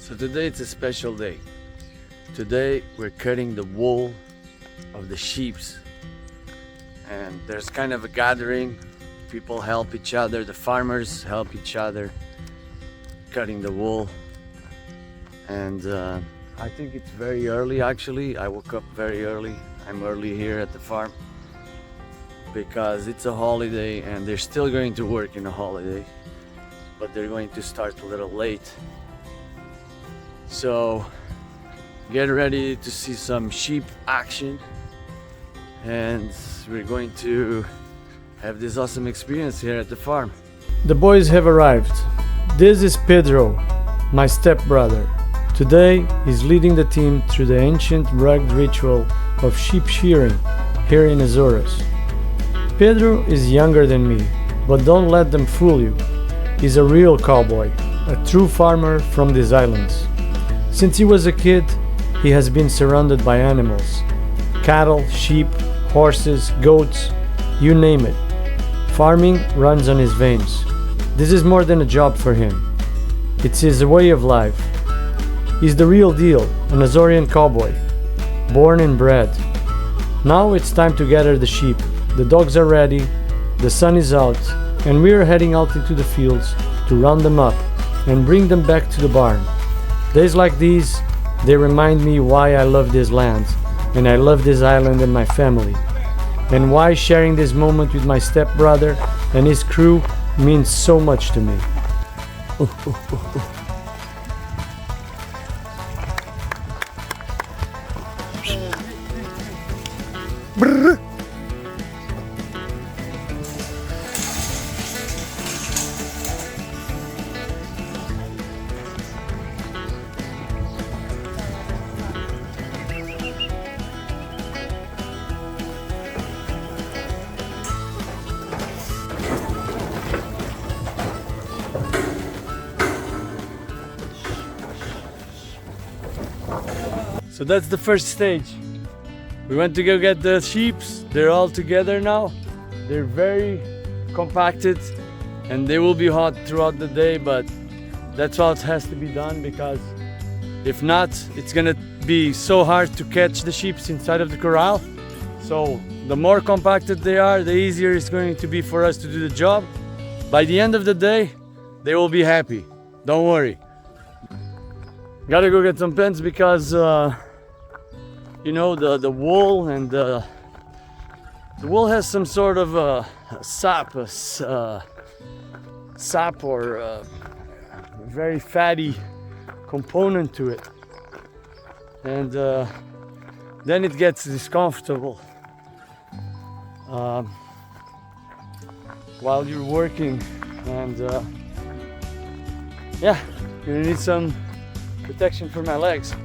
So today it's a special day. Today we're cutting the wool of the sheeps, and there's kind of a gathering. People help each other, the farmers help each other cutting the wool. And I think it's very early actually. I woke up very early. I'm early here at the farm because it's a holiday and they're still going to work in a holiday, but they're going to start a little late. So get ready to see some sheep action, and we're going to have this awesome experience here at the farm. The boys have arrived. This is Pedro, my stepbrother. Today he's leading the team through the ancient rugged ritual of sheep shearing here in Azores. Pedro is younger than me, but don't let them fool you. He's a real cowboy, a true farmer from these islands. Since he was a kid, he has been surrounded by animals. Cattle, sheep, horses, goats, you name it. Farming runs on his veins. This is more than a job for him. It's his way of life. He's the real deal, an Azorean cowboy, born and bred. Now it's time to gather the sheep. The dogs are ready, the sun is out, and we are heading out into the fields to round them up and bring them back to the barn. Days like these, they remind me why I love this land, and I love this island and my family, and why sharing this moment with my stepbrother and his crew means so much to me. So that's the first stage. We went to go get the sheeps. They're all together now. They're very compacted and they will be hot throughout the day, but that's what has to be done, because if not, it's gonna be so hard to catch the sheep inside of the corral. So the more compacted they are, the easier it's going to be for us to do the job. By the end of the day, they will be happy. Don't worry. Gotta go get some pens because you know, the wool and the wool has some sort of sap or very fatty component to it, and then it gets discomfortable while you're working, and yeah, you're gonna need some protection for my legs.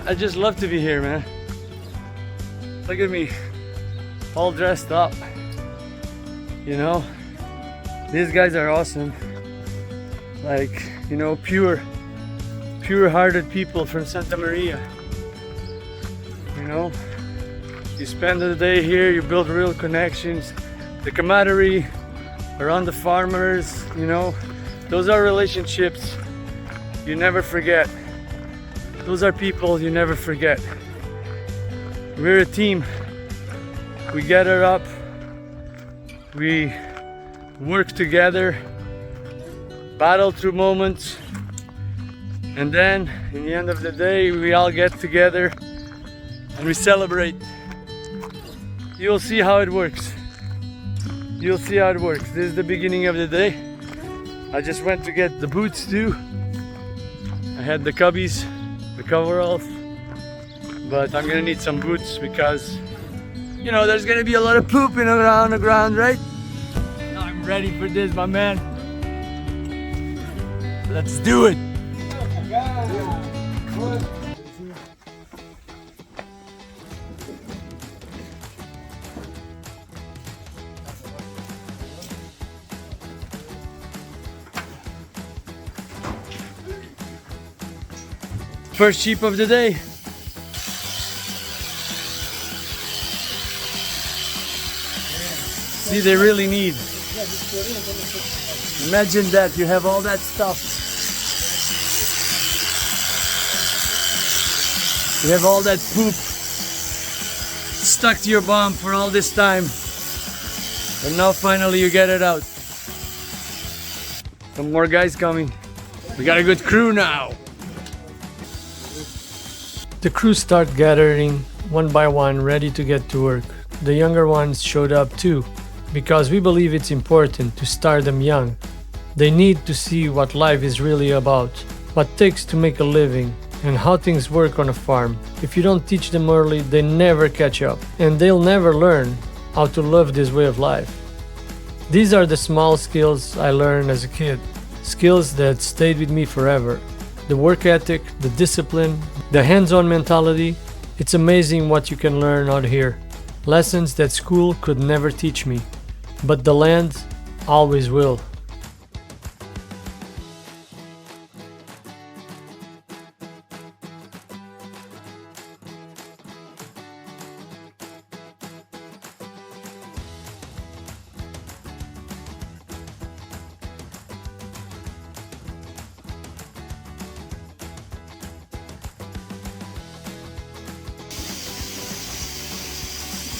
I just love to be here, man. Look at me, all dressed up. You know, these guys are awesome. Like, you know, pure-hearted people from Santa Maria. You know, you spend the day here, you build real connections. The camaraderie around the farmers, you know, those are relationships you never forget. Those are people you never forget. We're a team. We gather up, we work together, battle through moments, and then in the end of the day we all get together and we celebrate. You'll see how it works. You'll see how it works. This is the beginning of the day. I just went to get the boots too. I had the cubbies, the coveralls, but I'm gonna need some boots because, you know, there's gonna be a lot of pooping around the ground, right? I'm ready for this, my man. Let's do it. First sheep of the day. See, they really need. Imagine that, you have all that stuff You have all that poop stuck to your bum for all this time, and now finally you get it out. Some more guys coming. We got a good crew now. The crew start gathering one by one, ready to get to work. The younger ones showed up too, because we believe it's important to start them young. They need to see what life is really about, what it takes to make a living, and how things work on a farm. If you don't teach them early, they never catch up, and they'll never learn how to love this way of life. These are the small skills I learned as a kid, skills that stayed with me forever. The work ethic, the discipline, the hands-on mentality. It's amazing what you can learn out here. Lessons that school could never teach me, but the land always will.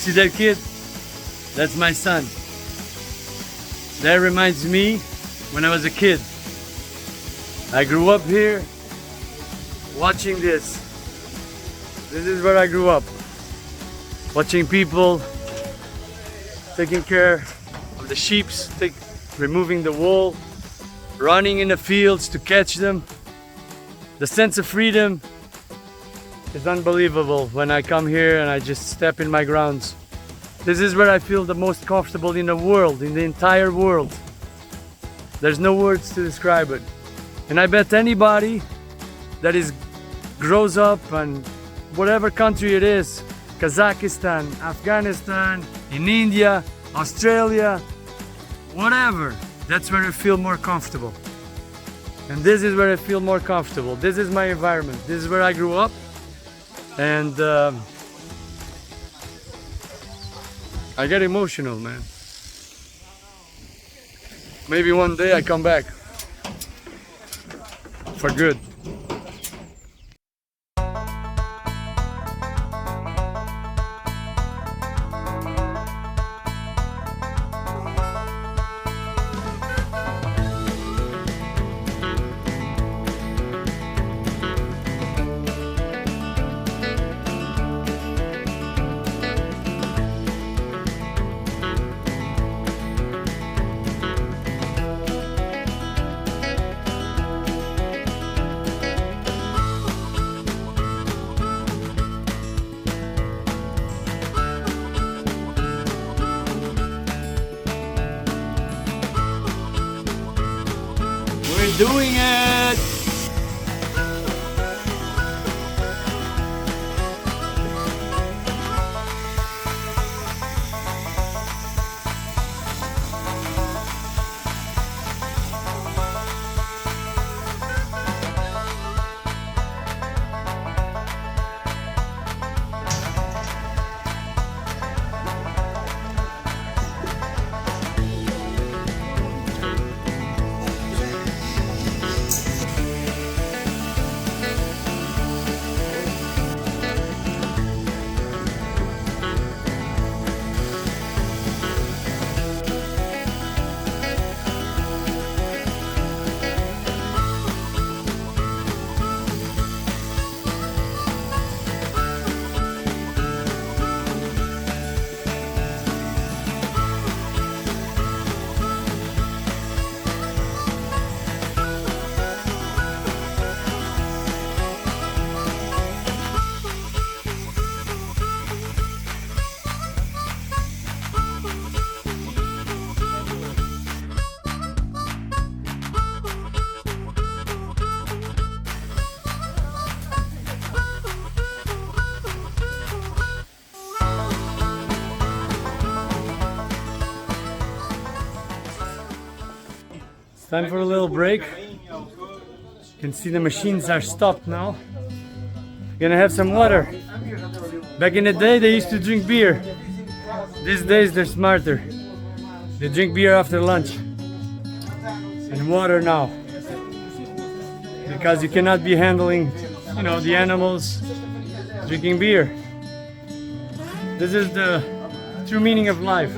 See that kid? That's my son. That reminds me when I was a kid. I grew up here watching this. This is where I grew up. Watching people taking care of the sheep, removing the wool, running in the fields to catch them. The sense of freedom is unbelievable when I come here and I just step in my grounds. This is where I feel the most comfortable in the world, in the entire world. There's no words to describe it. And I bet anybody that grows up in whatever country it is, Kazakhstan, Afghanistan, in India, Australia, whatever, that's where I feel more comfortable. And this is where I feel more comfortable. This is my environment. This is where I grew up. And I get emotional, man. Maybe one day I come back for good. We're doing it! Time for a little break. You can see the machines are stopped now. Gonna have some water. Back in the day they used to drink beer. These days they're smarter. They drink beer after lunch. And water now. Because you cannot be handling, the animals drinking beer. This is the true meaning of life.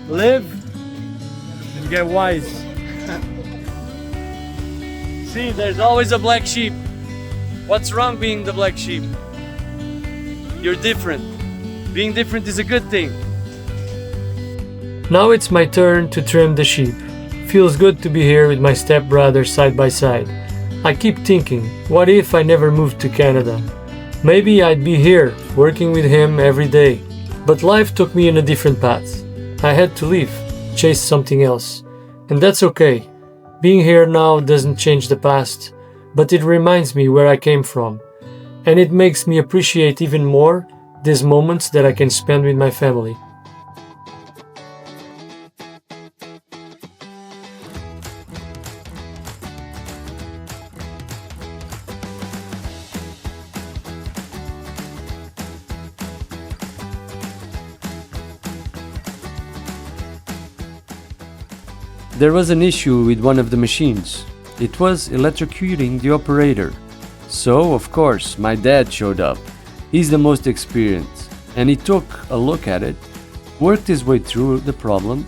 Live and get wise. See, there's always a black sheep. What's wrong being the black sheep? You're different. Being different is a good thing. Now it's my turn to trim the sheep. Feels good to be here with my stepbrother side by side. I keep thinking, what if I never moved to Canada? Maybe I'd be here, working with him every day. But life took me in a different path. I had to leave, chase something else. And that's okay. Being here now doesn't change the past, but it reminds me where I came from. And it makes me appreciate even more these moments that I can spend with my family. There was an issue with one of the machines. It was electrocuting the operator. So, of course, my dad showed up. He's the most experienced, and he took a look at it, worked his way through the problem,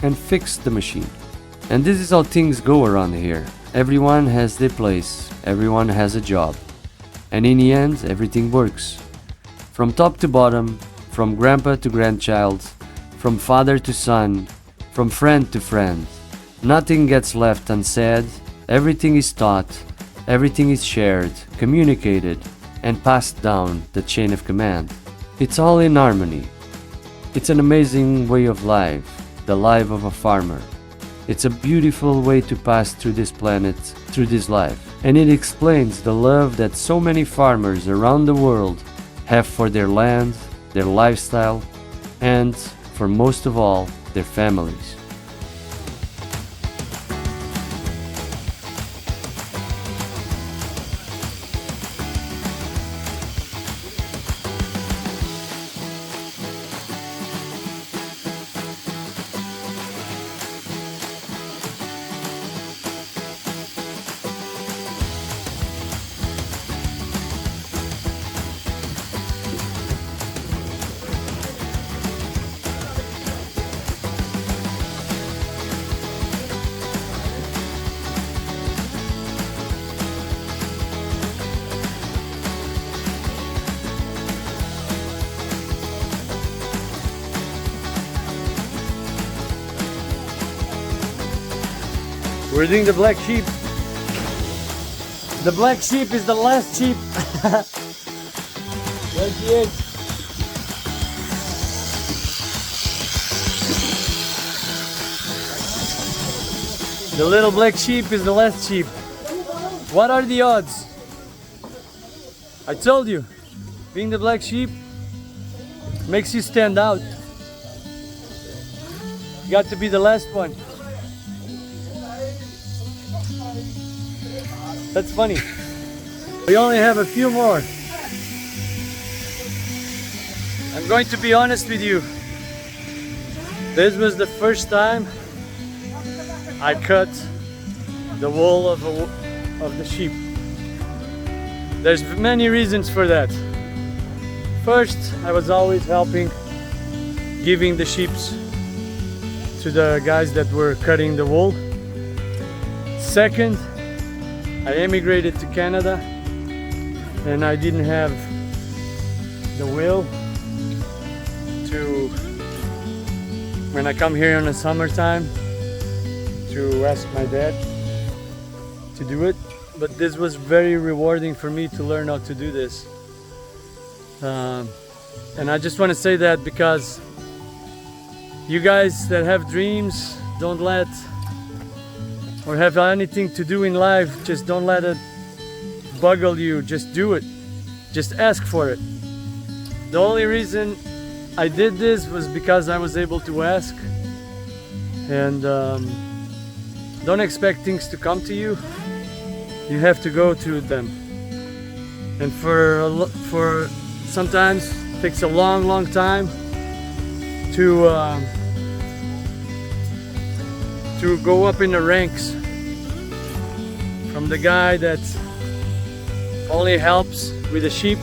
and fixed the machine. And this is how things go around here. Everyone has their place, everyone has a job. And in the end, everything works. From top to bottom, from grandpa to grandchild, from father to son, from friend to friend. Nothing gets left unsaid, everything is taught, everything is shared, communicated, and passed down the chain of command. It's all in harmony. It's an amazing way of life, the life of a farmer. It's a beautiful way to pass through this planet, through this life. And it explains the love that so many farmers around the world have for their land, their lifestyle, and, for most of all, their families. We're doing the black sheep. The black sheep is the last sheep. There she is. The little black sheep is the last sheep. What are the odds? I told you, being the black sheep makes you stand out. You got to be the last one. That's funny. We only have a few more. I'm going to be honest with you. This was the first time I cut the wool of the sheep. There's many reasons for that. First, I was always helping, giving the sheep to the guys that were cutting the wool. Second, I emigrated to Canada and I didn't have the will to, when I come here in the summertime, to ask my dad to do it. But this was very rewarding for me to learn how to do this. And I just want to say that because you guys that have dreams, don't let, or have anything to do in life, just don't let it buggle you. Just do it. Just ask for it. The only reason I did this was because I was able to ask. And don't expect things to come to you. You have to go to them. And for sometimes it takes a long time to go up in the ranks from the guy that only helps with the sheep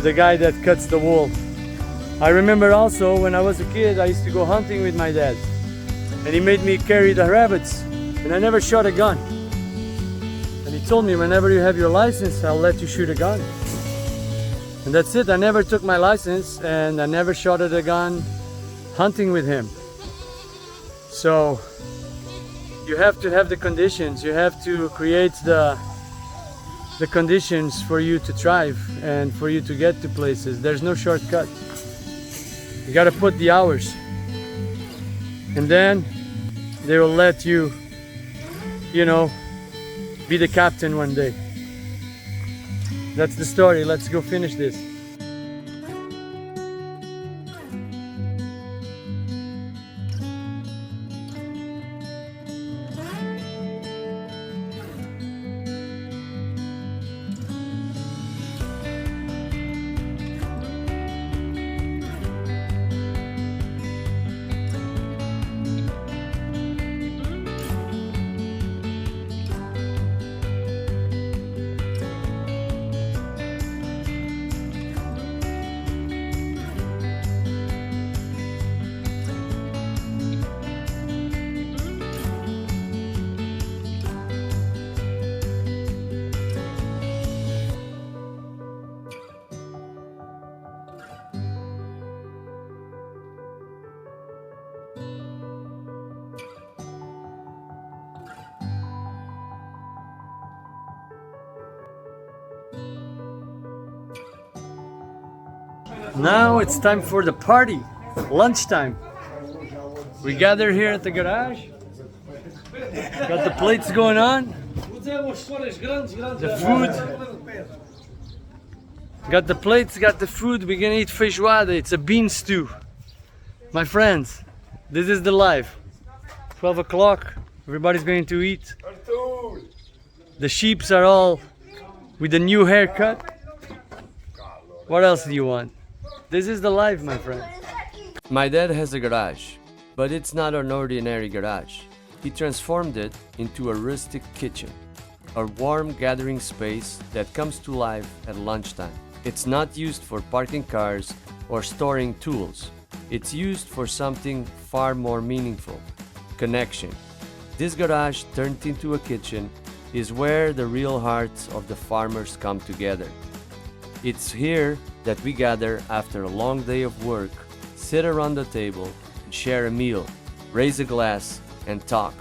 the guy that cuts the wool. I remember also when I was a kid, I used to go hunting with my dad, and he made me carry the rabbits, and I never shot a gun. And he told me, whenever you have your license, I'll let you shoot a gun. And that's it. I never took my license, and I never shot at a gun hunting with him. So you have to have the conditions. You have to create the conditions for you to thrive and for you to get to places. There's no shortcut. You got to put the hours, and then they will let you, you know, be the captain one day. That's the story. Let's go finish this. Now it's time for the party, lunchtime. We gather here at the garage. Got the plates going on. The food. Got the plates, got the food. We're gonna eat feijoada. It's a bean stew. My friends, this is the life. 12 o'clock, everybody's going to eat. The sheeps are all with a new haircut. What else do you want? This is the life, my friend. My dad has a garage, but it's not an ordinary garage. He transformed it into a rustic kitchen, a warm gathering space that comes to life at lunchtime. It's not used for parking cars or storing tools. It's used for something far more meaningful: connection. This garage turned into a kitchen is where the real hearts of the farmers come together. It's here that we gather after a long day of work, sit around the table, share a meal, raise a glass, and talk.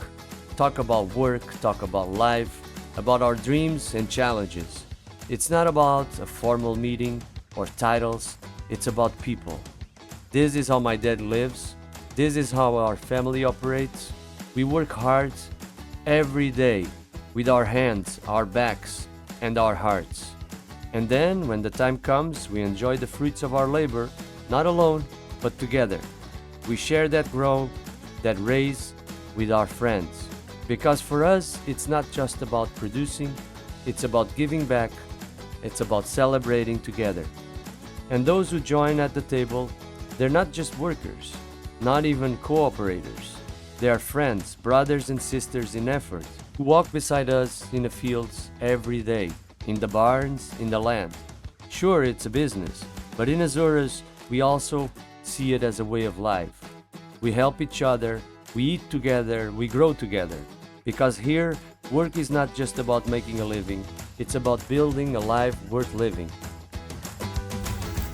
Talk about work, talk about life, about our dreams and challenges. It's not about a formal meeting or titles, it's about people. This is how my dad lives. This is how our family operates. We work hard every day with our hands, our backs, and our hearts. And then, when the time comes, we enjoy the fruits of our labor, not alone, but together. We share that growth, that raise with our friends. Because for us, it's not just about producing, it's about giving back, it's about celebrating together. And those who join at the table, they're not just workers, not even cooperators. They are friends, brothers and sisters in effort, who walk beside us in the fields every day, in the barns, in the land. Sure, it's a business, but in Azores, we also see it as a way of life. We help each other, we eat together, we grow together. Because here, work is not just about making a living, it's about building a life worth living.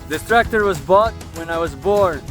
This tractor was bought when I was born.